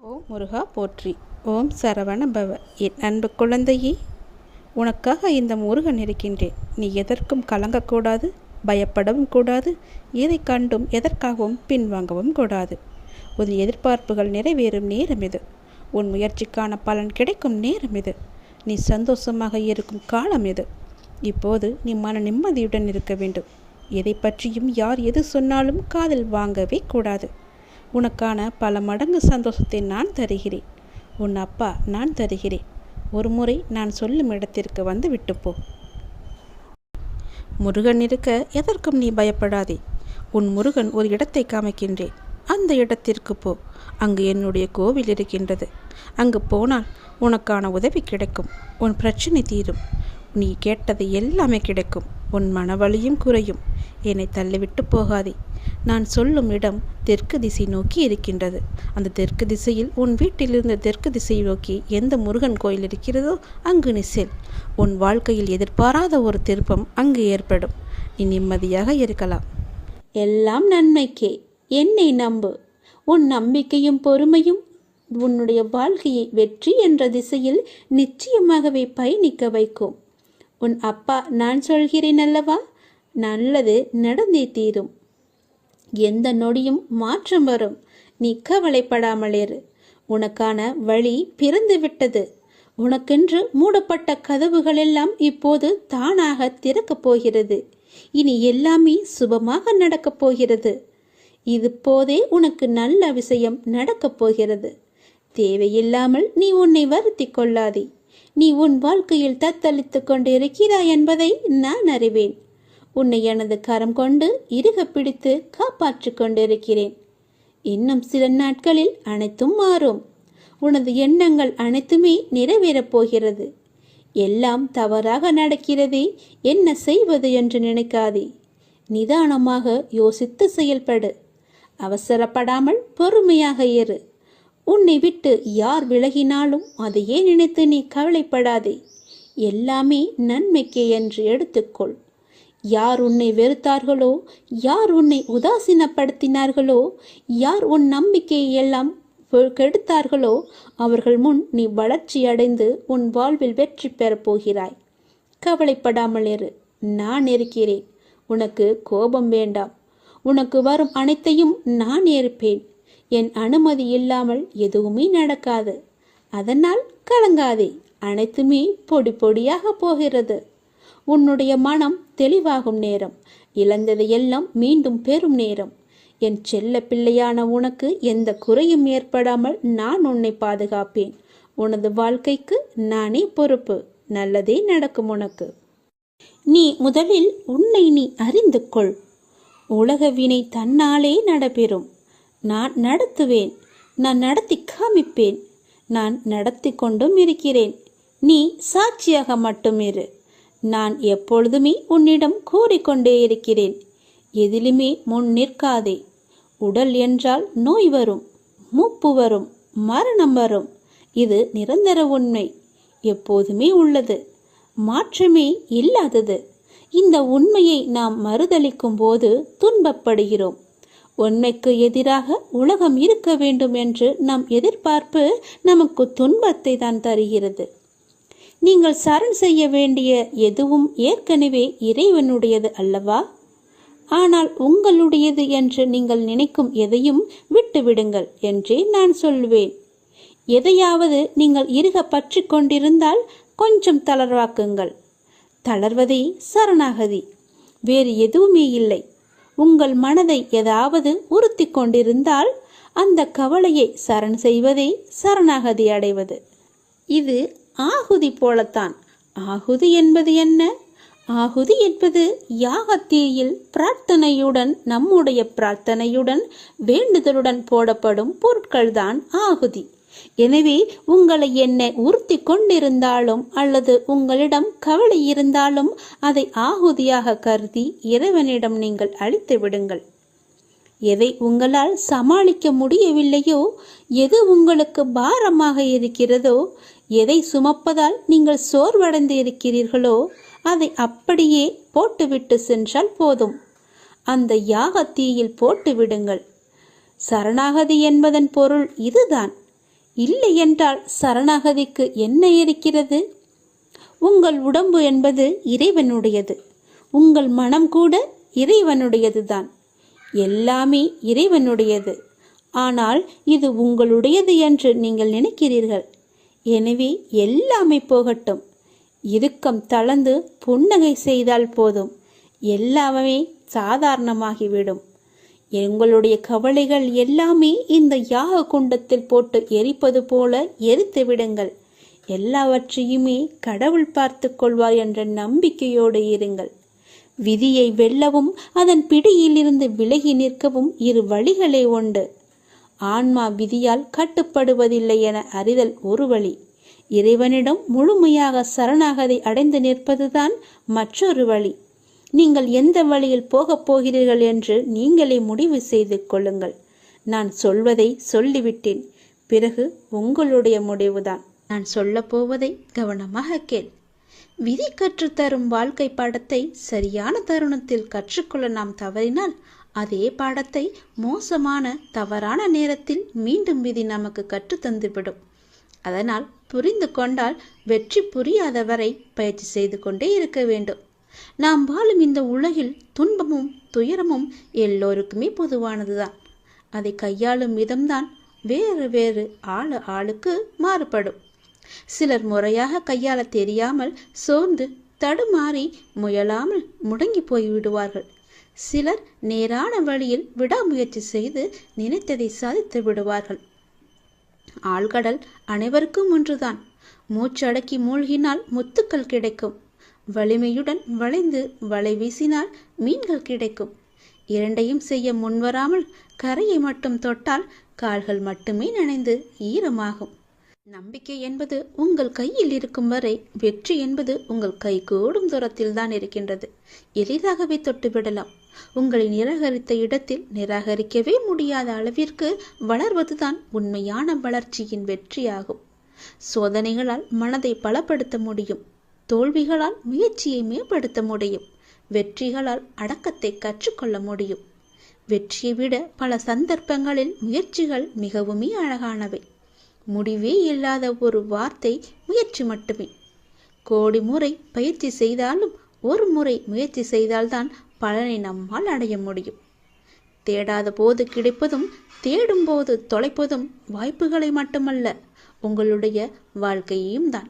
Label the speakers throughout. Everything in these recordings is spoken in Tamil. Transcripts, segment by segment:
Speaker 1: ஓம் முருகா போற்றி. ஓம் சரவண பவ. என் அன்பு குழந்தையே, உனக்காக இந்த முருகன் இருக்கின்றேன். நீ எதற்கும் கலங்கக்கூடாது, பயப்படவும் கூடாது, எதை கண்டும் எதற்காகவும் பின்வாங்கவும் கூடாது. உன் எதிர்பார்ப்புகள் நிறைவேறும் நேரம் இது. உன் முயற்சிக்கான பலன் கிடைக்கும் நேரம் இது. நீ சந்தோஷமாக இருக்கும் காலம் இது. இப்போது நீ மன நிம்மதியுடன் இருக்க வேண்டும். எதை பற்றியும் யார் எது சொன்னாலும் காதில் வாங்கவே கூடாது. உனக்கான பல மடங்கு சந்தோஷத்தை நான் தருகிறேன். உன் அப்பா நான் தருகிறேன். ஒரு முறை நான் சொல்லும் இடத்திற்கு வந்து விட்டுப்போ. முருகன் இருக்க எதற்கும் நீ பயப்படாதே. உன் முருகன் ஒரு இடத்தை காமிக்கின்றேன். அந்த இடத்திற்கு போ. அங்கு என்னுடைய கோவில் இருக்கின்றது. அங்கு போனால் உனக்கான உதவி கிடைக்கும். உன் பிரச்சனை தீரும். நீ கேட்டது எல்லாமே கிடைக்கும். உன் மனவலியும் குறையும். என்னை தள்ளிவிட்டு போகாதே. நான் சொல்லும் இடம் தெற்கு திசை நோக்கி இருக்கின்றது. அந்த தெற்கு திசையில் உன் வீட்டிலிருந்து தெற்கு திசையை நோக்கி எந்த முருகன் கோயில் இருக்கிறதோ அங்கு நீ செல். உன் வாழ்க்கையில் எதிர்பாராத ஒரு திருப்பம் அங்கு ஏற்படும். நீ நிம்மதியாக இருக்கலாம்.
Speaker 2: எல்லாம் நன்மைக்கே. என்னை நம்பு. உன் நம்பிக்கையும் பொறுமையும் உன்னுடைய வாழ்க்கையை வெற்றி என்ற திசையில் நிச்சயமாகவே பயணிக்க வைக்கும். உன் அப்பா நான் சொல்கிறேன் அல்லவா, நல்லது நடந்தே தீரும். எந்த நொடியும் மாற்றம் வரும். நீ கவலைப்படாமல் இரு. உனக்கான வழி பிறந்து விட்டது. உனக்கென்று மூடப்பட்ட கதவுகள் எல்லாம் இப்போது தானாக திறக்கப் போகிறது. இனி எல்லாமே சுபமாக நடக்கப் போகிறது. இது போதே உனக்கு நல்ல விஷயம் நடக்கப் போகிறது. தேவையில்லாமல் நீ உன்னை வருத்தி கொள்ளாதே. நீ உன் வாழ்க்கையில் தத்தளித்து கொண்டு இருக்கிறாய் என்பதை நான் அறிவேன். உன்னை எனது கரம் கொண்டு இறுக பிடித்து காப்பாற்றிக் கொண்டிருக்கிறேன். இன்னும் சில நாட்களில் அனைத்தும் மாறும். உனது எண்ணங்கள் அனைத்துமே நிறைவேறப் போகிறது. எல்லாம் தவறாக நடக்கிறதே, என்ன செய்வது என்று நினைக்காதே. நிதானமாக யோசித்து செயல்படு. அவசரப்படாமல் பொறுமையாக இரு. உன்னை விட்டு யார் விலகினாலும் அதையே நினைத்து நீ கவலைப்படாதே. எல்லாமே நன்மைக்கே என்று எடுத்துக்கொள். யார் உன்னை வெறுத்தார்களோ, யார் உன்னை உதாசீனப்படுத்தினார்களோ, யார் உன் நம்பிக்கையை எல்லாம் கெடுத்தார்களோ அவர்கள் முன் நீ வளர்ச்சி அடைந்து உன் வாழ்வில் வெற்றி பெறப் போகிறாய். கவலைப்படாமல் இரு. நான் இருக்கிறேன். உனக்கு கோபம் வேண்டாம். உனக்கு வரும் அனைத்தையும் நான் ஏற்பேன். என் அனுமதி இல்லாமல் எதுவுமே நடக்காது. அதனால் கலங்காதே. அனைத்துமே பொடி பொடியாக போகிறது. உன்னுடைய மனம் தெளிவாகும் நேரம். இழந்ததையெல்லாம் மீண்டும் பெறும் நேரம். என் செல்ல பிள்ளையான உனக்கு எந்த குறையும் ஏற்படாமல் நான் உன்னை பாதுகாப்பேன். உனது வாழ்க்கைக்கு நானே பொறுப்பு. நல்லதே நடக்கும் உனக்கு. நீ முதலில் உன்னை நீ அறிந்து கொள். உலக வினை தன்னாலே நடைபெறும். நான் நடத்துவேன். நான் நடத்தி காமிப்பேன். நான் நடத்தி கொண்டும் இருக்கிறேன். நீ சாட்சியாக மட்டும் இரு. நான் எப்பொழுதுமே உன்னிடம் கூறிக்கொண்டே இருக்கிறேன். எதிலுமே முன் நிற்காதே. உடல் என்றால் நோய் வரும், மூப்பு வரும், மரணம் வரும். இது நிரந்தர உண்மை. எப்போதுமே உள்ளது. மாற்றமே இல்லாதது. இந்த உண்மையை நாம் மறுதலிக்கும் போது துன்பப்படுகிறோம். உண்மைக்கு எதிராக உலகம் இருக்க வேண்டும் என்று நம் எதிர்பார்ப்பு நமக்கு துன்பத்தை தான் தருகிறது. நீங்கள் சரண் செய்ய வேண்டிய எதுவும் ஏற்கனவே இறைவனுடையது அல்லவா? ஆனால் உங்களுடையது என்று நீங்கள் நினைக்கும் எதையும் விட்டுவிடுங்கள் என்றே நான் சொல்வேன். எதையாவது நீங்கள் இறுக பற்றி கொண்டிருந்தால் கொஞ்சம் தளர்வாக்குங்கள். தளர்வதே சரணாகதி. வேறு எதுவுமே இல்லை. உங்கள் மனதை ஏதாவது உறுத்தி கொண்டிருந்தால் அந்த கவலையை சரண் செய்வதே சரணாகதி அடைவது. இது ஆகுதி போலத்தான். ஆகுதி என்பது என்ன? ஆகுதி என்பது யாகத்தீயில் பிரார்த்தனையுடன், நம்முடைய பிரார்த்தனையுடன், வேண்டுதலுடன் போடப்படும் பொருட்கள்தான் ஆகுதி. எனவே உங்களை என்ன உறுத்தி கொண்டிருந்தாலும் அல்லது உங்களிடம் கவலை இருந்தாலும் அதை ஆகுதியாக கருதி இறைவனிடம் நீங்கள் அளித்து விடுங்கள். எதை உங்களால் சமாளிக்க முடியவில்லையோ, எது உங்களுக்கு பாரமாக இருக்கிறதோ, எதை சுமப்பதால் நீங்கள் சோர்வடைந்து இருக்கிறீர்களோ அதை அப்படியே போட்டுவிட்டு சென்றால் போதும். அந்த யாகத்தீயில் போட்டு விடுங்கள். சரணாகதி என்பதன் பொருள் இதுதான். இல்லை என்றால் சரணாகதிக்கு என்ன இருக்கிறது? உங்கள் உடம்பு என்பது இறைவனுடையது, உங்கள் மனம் கூட இறைவனுடையதுதான். எல்லாமே இறைவனுடையது. ஆனால் இது உங்களுடையது என்று நீங்கள் நினைக்கிறீர்கள். எனவே எல்லாமே போகட்டும். இறுக்கம் தளர்ந்து புன்னகை செய்தால் போதும், எல்லாமே சாதாரணமாகிவிடும். எங்களுடைய கவலைகள் எல்லாமே இந்த யாக குண்டத்தில் போட்டு எரிப்பது போல எரித்து விடுங்கள். எல்லாவற்றையுமே கடவுள் பார்த்து கொள்வார் என்ற நம்பிக்கையோடு இருங்கள். விதியை வெல்லவும் அதன் பிடியிலிருந்து விலகி நிற்கவும் இரு வழிகளே உண்டு. ஆன்மா விதியால் கட்டுப்படுவதில்லை என அறிதல் ஒரு வழி. இறைவனிடம் முழுமையாக சரணாகதி அடைந்து நிற்பதுதான் மற்றொரு வழி. நீங்கள் எந்த வழியில் போகப் போகிறீர்கள் என்று நீங்களே முடிவு செய்து கொள்ளுங்கள். நான் சொல்வதை சொல்லிவிட்டேன். பிறகு உங்களுடைய முடிவுதான். நான் சொல்லப் போவதை கவனமாக கேள். விதி கற்றுத்தரும் வாழ்க்கை பாடத்தை சரியான தருணத்தில் கற்றுக்கொள்ள நாம் தவறினால் அதே பாடத்தை மோசமான தவறான நேரத்தில் மீண்டும் விதி நமக்கு கற்றுத்தந்துவிடும். அதனால் புரிந்து கொண்டால் வெற்றி, புரியாத வரை பயிற்சி செய்து கொண்டே இருக்க வேண்டும். நாம் வாழும் இந்த உலகில் துன்பமும் துயரமும் எல்லோருக்குமே பொதுவானதுதான். அதை கையாளும் விதம்தான் வேறு வேறு ஆளுக்கு மாறுபடும். சிலர் முறையாக கையாள தெரியாமல் சோர்ந்து தடுமாறி முயலாமல் முடங்கி போய்விடுவார்கள். சிலர் நேரான வழியில் விடாமுயற்சி செய்து நினைத்ததை சாதித்து விடுவார்கள். ஆழ்கடல் அனைவருக்கும் ஒன்றுதான். மூச்சடக்கி மூழ்கினால் முத்துக்கள் கிடைக்கும். வலிமையுடன் வளைந்து வலை வீசினால் மீன்கள் கிடைக்கும். இரண்டையும் செய்ய முன்வராமல் கரையை மட்டும் தொட்டால் கால்கள் மட்டுமே நனைந்து ஈரமாகும். நம்பிக்கை என்பது உங்கள் கையில் இருக்கும் வரை வெற்றி என்பது உங்கள் கைகூடும் தூரத்தில் தான் இருக்கின்றது. எளிதாகவே தொட்டுவிடலாம். உங்களை நிராகரித்த இடத்தில் நிராகரிக்கவே முடியாத அளவிற்கு வளர்வதுதான் உண்மையான வளர்ச்சியின் வெற்றியாகும். சோதனைகளால் மனதை பலப்படுத்த முடியும். தோல்விகளால் முயற்சியை மேம்படுத்த முடியும். வெற்றிகளால் அடக்கத்தை கற்றுக்கொள்ள முடியும். வெற்றியை விட பல சந்தர்ப்பங்களில் முயற்சிகள் மிகவுமே அழகானவை. முடிவே இல்லாத ஒரு வார்த்தை முயற்சி மட்டுமே. கோடி முறை பயிற்சி செய்தாலும் ஒரு முறை முயற்சி செய்தால்தான் பலனை நம்மால் அடைய முடியும். தேடாத போது கிடைப்பதும் தேடும் போது தொலைப்பதும் வாய்ப்புகளை மட்டுமல்ல, உங்களுடைய வாழ்க்கையையும் தான்.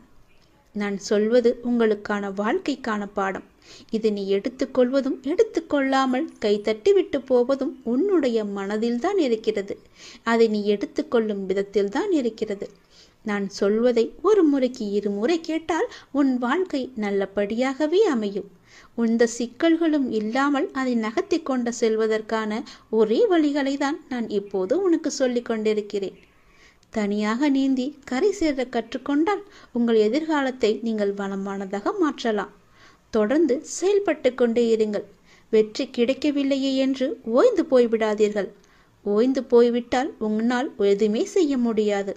Speaker 2: நான் சொல்வது உங்களுக்கான வாழ்க்கைக்கான பாடம். இது நீ எடுத்துக்கொள்வதும் எடுத்துக்கொள்ளாமல் கைத்தட்டி விட்டு போவதும் உன்னுடைய மனதில் தான் இருக்கிறது. அதை நீ எடுத்துக்கொள்ளும் விதத்தில் தான் இருக்கிறது. நான் சொல்வதை ஒரு முறைக்கு இருமுறை கேட்டால் உன் வாழ்க்கை நல்லபடியாகவே அமையும். இந்த சிக்கல்களும் இல்லாமல் அதை நகர்த்தி கொண்டு செல்வதற்கான ஒரே வழிகளை தான் நான் இப்போது உனக்கு சொல்லிக் கொண்டிருக்கிறேன். தனியாக நீந்தி கரை சேர கற்றுக்கொண்டால் உங்கள் எதிர்காலத்தை நீங்கள் வளமானதாக மாற்றலாம். தொடர்ந்து செயல்பட்டு கொண்டே இருங்கள். வெற்றி கிடைக்கவில்லையே என்று ஓய்ந்து போய்விடாதீர்கள். ஓய்ந்து போய்விட்டால் உன்னால் எதுவுமே செய்ய முடியாது.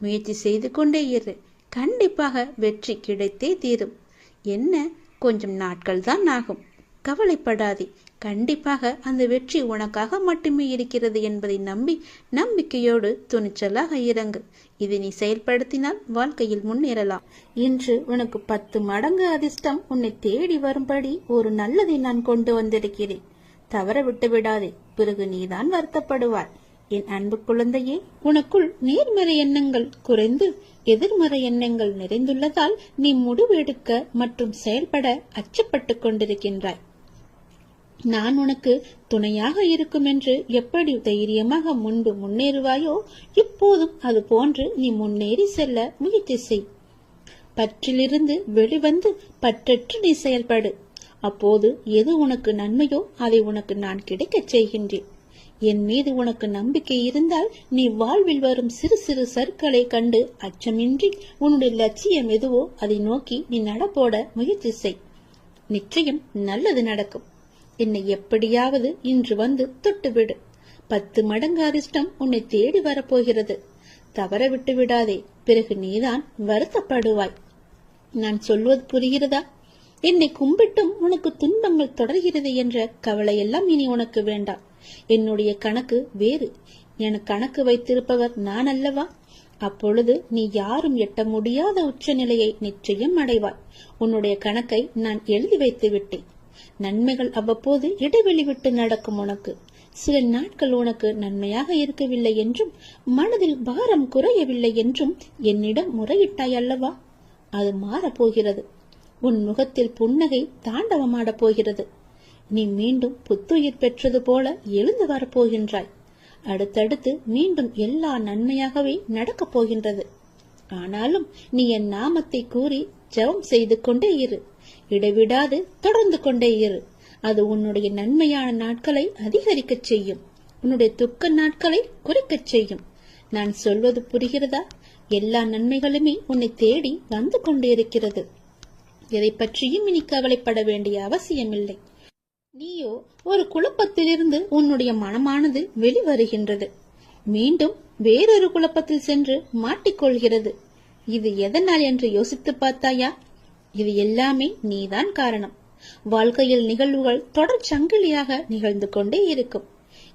Speaker 2: முயற்சி செய்து கொண்டே இரு. கண்டிப்பாக வெற்றி கிடைத்தே தீரும். என்ன, கொஞ்சம் நாட்கள் தான் ஆகும். கவலைப்படாதே. கண்டிப்பாக அந்த வெற்றி உனக்காக மட்டுமே இருக்கிறது என்பதை நம்பி நம்பிக்கையோடு துணிச்சலாக இறங்கு. இதை நீ செயல்படுத்தினால் வாழ்க்கையில் முன்னேறலாம். இன்று உனக்கு 10 மடங்கு அதிர்ஷ்டம் உன்னை தேடி வரும்படி ஒரு நல்லதை நான் கொண்டு வந்திருக்கிறேன். தவற விட்டு விடாதே. பிறகு நீதான் வருத்தப்படுவாய். என் அன்பு குழந்தையே, உனக்குள் நேர்மறை எண்ணங்கள் குறைந்து எதிர்மறை எண்ணங்கள் நிறைந்துள்ளதால் நீ முடிவு எடுக்க மற்றும் செயல்பட அச்சப்பட்டு கொண்டிருக்கின்றாய். நான் உனக்கு துணையாக இருக்கும் என்று எப்படி தைரியமாக முன்பு முன்னேறுவாயோ இப்போதும் அது போன்று நீ முன்னேறி செல்ல முயற்சி செய். பற்றிலிருந்து வெளிவந்து பற்றற்று நீ செயல்படு. அப்போது எது உனக்கு நன்மையோ அதை உனக்கு நான் கிடைக்கச் செய்கின்றேன். என் மீது உனக்கு நம்பிக்கை இருந்தால் நீ வாழ்வில் வரும் சிறு சிறு சறுக்களை கண்டு அச்சமின்றி உன்னுடைய லட்சியம் எதுவோ அதை நோக்கி நீ நடப்போட முயற்சி செய். நிச்சயம் நல்லது நடக்கும். என்னை எப்படியாவது இன்று வந்து தொட்டுவிடு. 10 மடங்கு அதிர்ஷ்டம் உன்னை தேடி வரப்போகிறது. தவற விட்டு விடாதே. பிறகு நீதான் வருத்தப்படுவாய். நான் சொல்வது புரிகிறதா? என்னை கும்பிட்டும் உனக்கு துன்பங்கள் தொடர்கிறது என்ற கவலையெல்லாம் இனி உனக்கு வேண்டாம். என்னுடைய கணக்கு வேறு. என கணக்கு வைத்திருப்பவர் நான் அல்லவா? அப்பொழுது நீ யாரும் எட்ட முடியாத உச்சநிலையை நிச்சயம் அடைவாய். உன்னுடைய கணக்கை நான் எழுதி வைத்து விட்டேன். நன்மைகள் அவ்வப்போது இடைவெளி விட்டு நடக்கும். உனக்கு சில நாட்கள் உனக்கு நன்மையாக இருக்கவில்லை என்றும் மனதில் பாரம் குறையவில்லை என்றும் என்னிடம் முறையிட்டாய் அல்லவா? அது மாறப்போகிறது. உன் முகத்தில் புன்னகை தாண்டவமாடப் போகிறது. நீ மீண்டும் புத்துயிர் பெற்றது போல எழுந்து வரப்போகின்றாய். அடுத்தடுத்து மீண்டும் எல்லா நன்மையாகவே நடக்கப் போகின்றது. ஆனாலும் நீ என் நாமத்தை கூறி ஜெபம் செய்து கொண்டே இரு. இடைவிடாது தொடர்ந்து கொண்டே இரு. அது உன்னுடைய நன்மையான நாட்களை அதிகரிக்கச் செய்யும். உன்னுடைய துக்க நாட்களை குறைக்கச் செய்யும். நான் சொல்வது புரிகிறதா? எல்லா நன்மைகளுமே உன்னை தேடி வந்து கொண்டிருக்கிறது. எதை பற்றியும் இனி கவலைப்பட வேண்டிய அவசியமில்லை. நீயோ ஒரு குழப்பத்திலிருந்து உன்னுடைய மனமானது வெளிவருகின்றது. மீண்டும் வேறொரு குழப்பத்தில் சென்று மாட்டிக்கொள்கிறது. இது எதனால் என்று யோசித்து பார்த்தாயா? இது எல்லாமே நீதான் காரணம். வாழ்க்கையில் நிகழ்வுகள் தொடர் சங்கிலியாக நிகழ்ந்து கொண்டே இருக்கும்.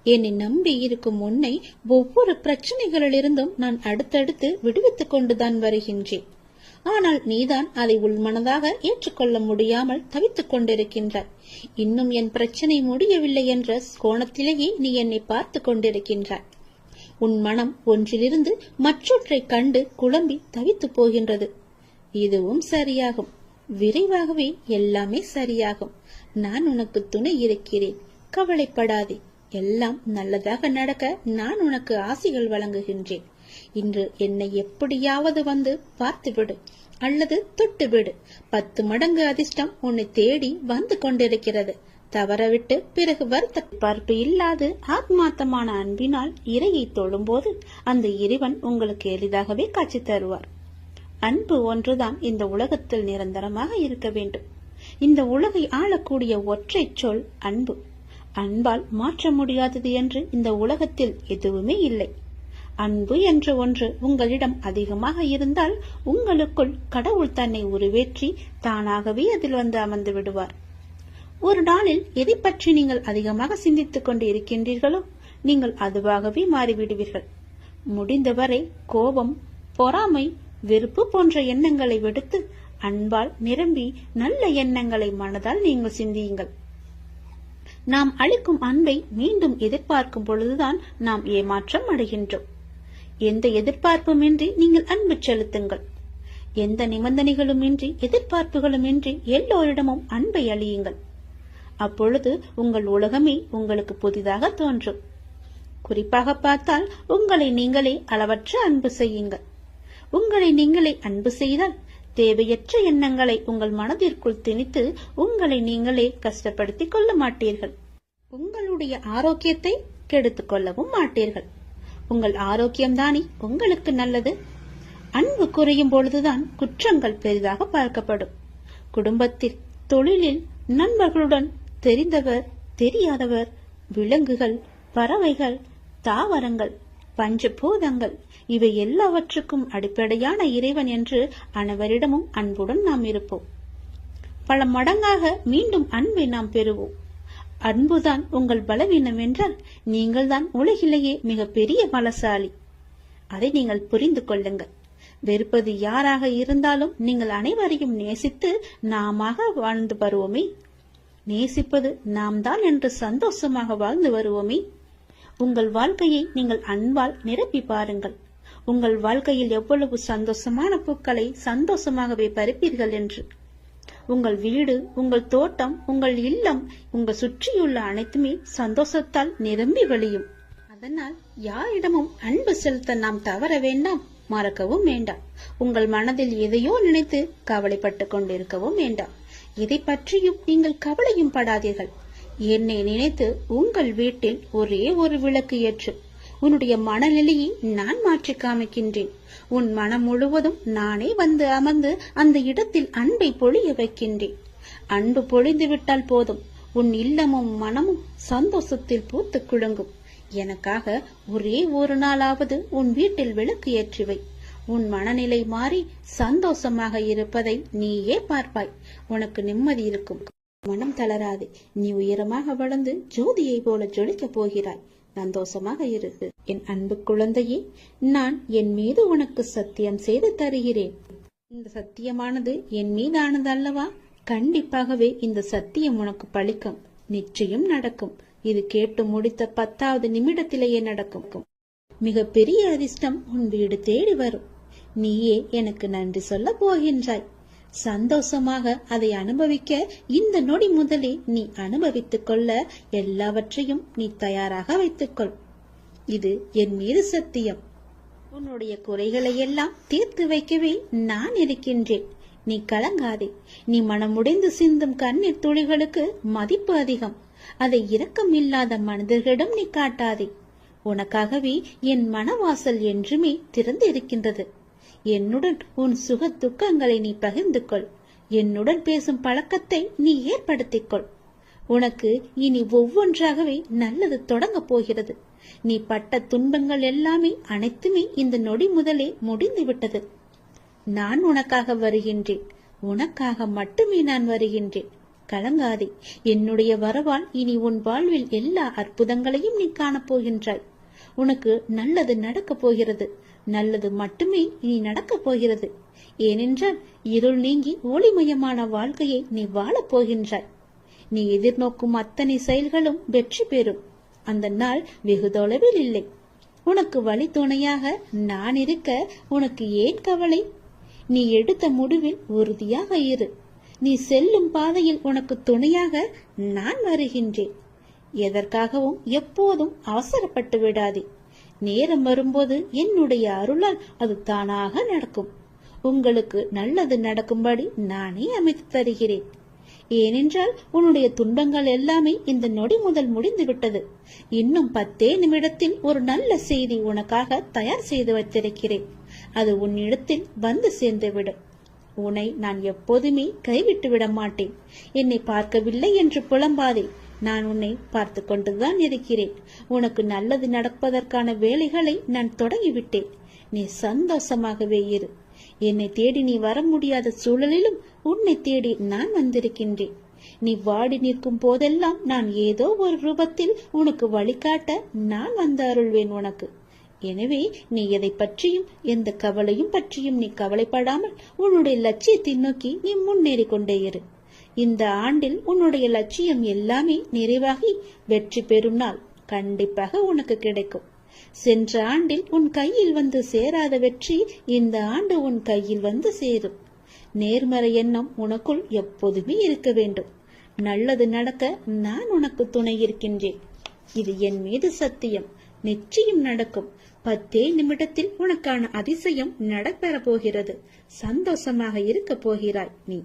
Speaker 2: என்னை நம்பி இருக்கும் உன்னை ஒவ்வொரு பிரச்சனைகளிலிருந்தும் நான் அடுத்தடுத்து விடுவித்துக் கொண்டுதான் வருகின்றேன். ஆனால் நீதான் அதை உள்மனதாக ஏற்றுக்கொள்ள முடியாமல் தவித்துக் கொண்டிருக்கின்றாய். இன்னும் என் பிரச்சனை முடியவில்லை என்ற கோணத்திலேயே நீ என்னை பார்த்து கொண்டிருக்கின்றாய். உன் மனம் ஒன்றிலிருந்து மற்றொன்றை கண்டு குழம்பி தவித்து போகின்றது. இதுவும் சரியாகும். விரைவாகவே எல்லாமே சரியாகும். நான் உனக்கு துணை இருக்கிறேன். கவலைப்படாதே. எல்லாம் நல்லதாக நடக்க நான் உனக்கு ஆசிகள் வழங்குகின்றேன். இன்று என்னை எப்படியாவது வந்து பார்த்துவிடு அல்லது தொட்டுவிடு. 10 மடங்கு அதிர்ஷ்டம் உன்னை தேடி வந்து கொண்டிருக்கிறது. தவறவிட்டு பிறகு வருத்த பார்ப்பு இல்லாது ஆத்மார்த்தமான அன்பினால் இறையை தொழும்போது அந்த இறைவன் உங்களுக்கு எளிதாகவே காட்சி தருவார். அன்பு ஒன்றுதான் இந்த உலகத்தில் நிரந்தரமாக இருக்க வேண்டும். இந்த உலகை ஆளக்கூடிய ஒற்றை சொல் அன்பு. அன்பால் மாற்ற முடியாதது என்று இந்த உலகத்தில் எதுவுமே இல்லை. அன்பு என்ற ஒன்று உங்களிடம் அதிகமாக இருந்தால் உங்களுக்குள் கடவுள் தன்னை உருவேற்றி தானாகவே அதில் வந்து அமர்ந்து விடுவார். ஒரு நாளில் எதை பற்றி நீங்கள் அதிகமாக சிந்தித்துக் கொண்டு இருக்கின்றீர்களோ நீங்கள் அதுவாகவே மாறிவிடுவீர்கள். முடிந்தவரை கோபம், பொறாமை, வெறுப்பு போன்ற எண்ணங்களை விடுத்து அன்பால் நிரம்பி நல்ல எண்ணங்களை மனதால் நீங்கள் சிந்தியுங்கள். நாம் அளிக்கும் அன்பை மீண்டும் எதிர்பார்க்கும் பொழுதுதான் நாம் ஏமாற்றம் அடைகின்றோம். எந்த எதிர்பார்ப்புமின்றி நீங்கள் அன்பு செலுத்துங்கள். எந்த நிபந்தனைகளுமின்றி எதிர்பார்ப்புகளுமின்றி எல்லோரிடமும் அன்பை அளியுங்கள். அப்பொழுது உங்கள் உலகமே உங்களுக்கு புதிதாக தோன்றும். குறிப்பாக பார்த்தால் உங்களை நீங்களே அளவற்ற அன்பு செய்யுங்கள். உங்களை நீங்களே அன்பு செய்தால் தேவையற்ற எண்ணங்களை உங்கள் மனதிற்குள் திணித்து உங்களை நீங்களே கஷ்டப்படுத்திக் கொள்ள மாட்டீர்கள். உங்களுடைய ஆரோக்கியத்தை கெடுத்துக் கொள்ளவும் மாட்டீர்கள். உங்கள் ஆரோக்கியம்தானே உங்களுக்கு நல்லது. அன்பு குறையும் பொழுதுதான் குற்றங்கள் பெரிதாக பார்க்கப்படும். குடும்பத்தில், தொழிலில், நண்பர்களுடன், தெரிந்தவர், தெரியாதவர், விலங்குகள், பறவைகள், தாவரங்கள், பஞ்சபூதங்கள் இவை எல்லாவற்றுக்கும் அடிப்படையான இறைவன் என்று அனைவரிடமும் அன்புடன் நாம் இருப்போம். பல மடங்காக மீண்டும் அன்பை நாம் பெறுவோம். அன்புதான் உங்கள் பலவீனம் என்றால் நீங்கள் தான் உலகிலேயே மிக பெரிய பலசாலி. அதை நீங்கள் புரிந்து கொள்ளுங்கள். வெறுப்பது யாராக இருந்தாலும் நீங்கள் அனைவரையும் நேசித்து நாமாக வாழ்ந்து வருவோமே. நேசிப்பது நாம் தான் என்று சந்தோஷமாக வாழ்ந்து வருவோமே. உங்கள் வாழ்க்கையை நீங்கள் அன்பால் நிரப்பி பாருங்கள். உங்கள் வாழ்க்கையில் எவ்வளவு சந்தோஷமான பூக்களை சந்தோஷமாகவே பறிப்பீர்கள் என்று. உங்கள் வீடு, உங்கள் தோட்டம், உங்கள் இல்லம், உங்கள் சுற்றியுள்ள அனைத்துமே சந்தோஷத்தால் நிரம்பி வழியும். அதனால் யாரிடமும் அன்பு செலுத்த நாம் தவற வேண்டாம், மறக்கவும் வேண்டாம். உங்கள் மனதில் எதையோ நினைத்து கவலைப்பட்டு கொண்டிருக்கவும் வேண்டாம். இதை பற்றியும் நீங்கள் கவலையும் படாதீர்கள். என்னை நினைத்து உங்கள் வீட்டில் ஒரே ஒரு விளக்கு ஏற்று. உன்னுடைய மனநிலையை நான் மாற்றி காமிக்கின்றேன். உன் மனம் முழுவதும் நானே வந்து அமர்ந்து அந்த இடத்தில் அன்பை பொழிய வைக்கின்றேன். அன்பு பொழிந்து விட்டால் போதும், உன் இல்லமும் மனமும் சந்தோஷத்தில் பூத்து குலுங்கும். எனக்காக ஒரே ஒரு நாளாவது உன் வீட்டில் விளக்கு ஏற்றிவை. உன் மனநிலை மாறி சந்தோஷமாக இருப்பதை நீயே பார்ப்பாய். உனக்கு நிம்மதி இருக்கும். மனம் தளராது. நீ உயரமாக வளர்ந்து ஜோதியை போல ஜொலிக்கப் போகிறாய். சந்தோஷமாக இரு. என் அன்பு குழந்தையே, நான் என் மீது உனக்கு சத்தியம் செய்து தருகிறேன். இந்த சத்தியமானது என் மீதானது அல்லவா? கண்டிப்பாகவே இந்த சத்தியம் உனக்கு பலிக்கும், நிச்சயம் நடக்கும். இது கேட்டு முடித்த 10வது நிமிடத்திலேயே நடக்கும். மிக பெரிய அதிர்ஷ்டம் உன் வீடு தேடி வரும். நீயே எனக்கு நன்றி சொல்ல போகின்றாய். சந்தோஷமாக அதை அனுபவிக்க இந்த நொடி முதலே நீ அனுபவித்துக் கொள்ள எல்லாவற்றையும் நீ தயாராக வைத்துக்கொள். இது என் மீது சத்தியம். உன்னுடைய குறைகளை எல்லாம் தீர்த்து வைக்கவே நான் இருக்கின்றேன். நீ கலங்காதே. நீ மனமுடைந்து சிந்தும் கண்ணீர் துளிகளுக்கு மதிப்பு அதிகம். அதை இரக்கம் இல்லாத மனிதர்களிடம் நீ காட்டாதே. உனக்காகவே என் மனவாசல் என்றுமே திறந்து இருக்கின்றது. என்னுடன் உன் சுக துக்கங்களை நீ பகிர்ந்து கொள். என்னுடன் பேசும் பழக்கத்தை நீ ஏற்படுத்திக்கொள். உனக்கு இனி ஒவ்வொன்றாகவே நல்லது தொடங்க போகிறது. நீ பட்ட துன்பங்கள் எல்லாமே அனைத்துமே இந்த நொடி முதலே முடிந்து விட்டது. நான் உனக்காக வருகின்றேன். உனக்காக மட்டுமே நான் வருகின்றேன். கலங்காதே. என்னுடைய வரவால் இனி உன் வாழ்வில் எல்லா அற்புதங்களையும் நீ காணப்போகின்றாய். உனக்கு நல்லது நடக்கப் போகிறது. நல்லது மட்டுமே இனி நடக்கப் போகிறது. ஏனென்றால் இருள் நீங்கி ஒளிமயமான வாழ்க்கையை நீ வாழப் போகின்றாய். நீ எதிர்நோக்கும் அத்தனை செயல்களும் வெற்றி பெறும். அந்த நாள் வெகு தொலைவில் இல்லை. உனக்கு வழி துணையாக நான் இருக்க உனக்கு ஏன் கவலை? நீ எடுத்த முடிவில் உறுதியாக இரு. நீ செல்லும் பாதையில் உனக்கு துணையாக நான் வருகின்றேன். எதற்காகவும் எப்போதும் அவசரப்பட்டு விடாதே. நேரம் வரும்போது என்னுடைய அருளால் அது தானாக நடக்கும். உங்களுக்கு நல்லது நடக்கும்படி நானே அமைத்து தருகிறேன். ஏனென்றால் உன்னுடைய துன்பங்கள் எல்லாமே இந்த நொடி முதல் முடிந்து விட்டது. இன்னும் 10 நிமிடத்தில் ஒரு நல்ல செய்தி உனக்காக தயார் செய்து வைத்திருக்கிறேன். அது உன்னிடத்தில் வந்து சேர்ந்துவிடும். உன்னை நான் எப்போதுமே கைவிட்டு விட மாட்டேன். என்னை பார்க்கவில்லை என்று புலம்பாதே. நான் உன்னை பார்த்து கொண்டுதான் இருக்கிறேன். உனக்கு நல்லது நடப்பதற்கான வேலைகளை நான் தொடங்கிவிட்டேன். நீ சந்தோஷமாகவே இரு. என்னை தேடி நீ வர முடியாத சூழலிலும் உன்னை தேடி நான் வந்திருக்கின்றேன். நீ வாடி நிற்கும் போதெல்லாம் நான் ஏதோ ஒரு ரூபத்தில் உனக்கு வழிகாட்ட நான் வந்து அருள்வேன் உனக்கு. எனவே நீ எதை பற்றியும் எந்த கவலையும் பற்றியும் நீ கவலைப்படாமல் உன்னுடைய லட்சியத்தை நோக்கி நீ முன்னேறி கொண்டே இரு. இந்த ஆண்டில் உன்னுடைய லட்சியம் எல்லாமே நிறைவாகி வெற்றி பெறும் நாள் கண்டிப்பாக உனக்கு கிடைக்கும். சென்ற ஆண்டில் உன் கையில் வந்து சேராத வெற்றி இந்த ஆண்டு உன் கையில் வந்து சேரும். நேர்மறை எண்ணம் உனக்குள் எப்போதுமே இருக்க வேண்டும். நல்லது நடக்க நான் உனக்கு துணை இருக்கின்றேன். இது என் மீது சத்தியம். நிச்சயம் நடக்கும். 10 நிமிடத்தில் உனக்கான அதிசயம் நடைபெற போகிறது. சந்தோஷமாக இருக்க போகிறாய் நீ.